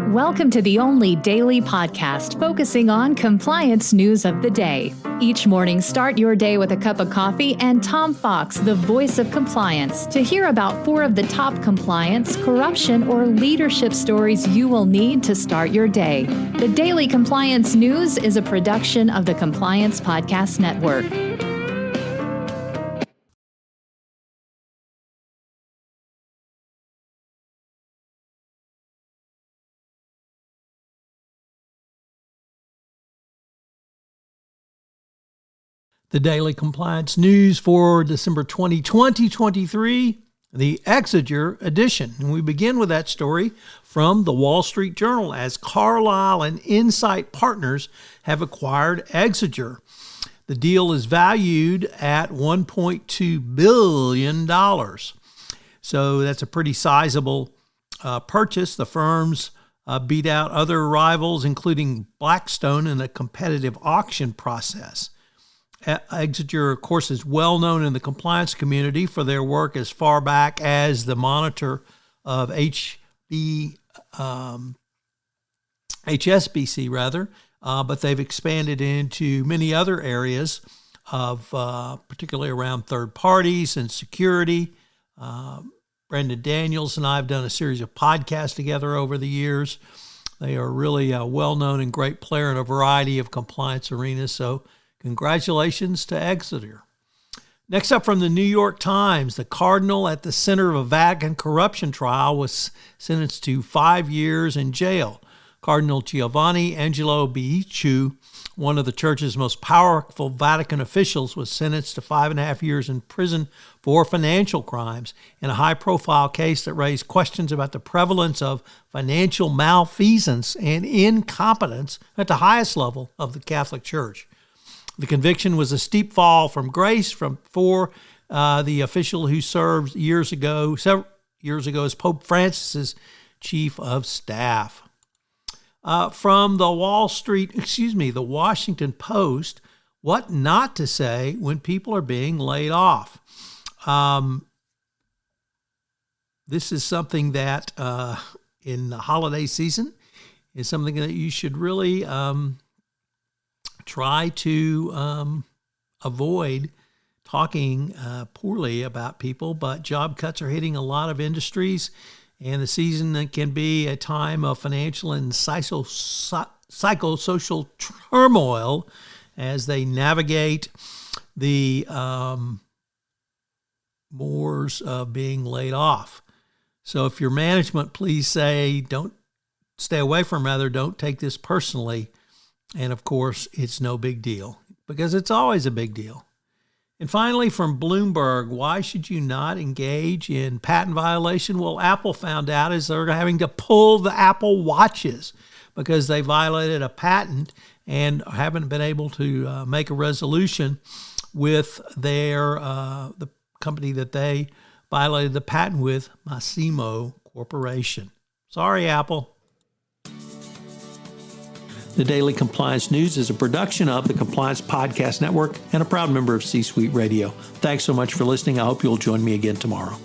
Welcome to the only daily podcast focusing on compliance news of the day. Each morning, start your day with a cup of coffee and Tom Fox, the voice of compliance, to hear about 4 of the top compliance, corruption, or leadership stories you will need to start your day. The Daily Compliance News is a production of the Compliance Podcast Network. The Daily Compliance News for December 2023, the Exiger edition. And we begin with that story from the Wall Street Journal as Carlyle and Insight Partners have acquired Exiger. The deal is valued at $1.2 billion. So that's a pretty sizable purchase. The firms beat out other rivals, including Blackstone, in a competitive auction process. Exiger, of course, is well known in the compliance community for their work as far back as the monitor of HSBC, but they've expanded into many other areas of, particularly around third parties and security. Brendan Daniels and I have done a series of podcasts together over the years. They are really a well-known and great player in a variety of compliance arenas, so congratulations to Exiger. Next up from the New York Times, the Cardinal at the center of a Vatican corruption trial was sentenced to 5 years in jail. Cardinal Giovanni Angelo Bicciu, one of the church's most powerful Vatican officials, was sentenced to 5.5 years in prison for financial crimes in a high-profile case that raised questions about the prevalence of financial malfeasance and incompetence at the highest level of the Catholic Church. The conviction was a steep fall from grace for the official who served several years ago as Pope Francis's chief of staff. From the the Washington Post, what not to say when people are being laid off. This is something that in the holiday season is something that you should really try to avoid talking poorly about people, but job cuts are hitting a lot of industries, and the season can be a time of financial and psychosocial turmoil as they navigate the mores of being laid off. So if your management, please say, don't take this personally. And of course, it's no big deal because it's always a big deal. And finally, from Bloomberg, why should you not engage in patent violation? Well, Apple found out as they're having to pull the Apple Watches because they violated a patent and haven't been able to make a resolution with their the company that they violated the patent with, Massimo Corporation. Sorry, Apple. The Daily Compliance News is a production of the Compliance Podcast Network and a proud member of C-Suite Radio. Thanks so much for listening. I hope you'll join me again tomorrow.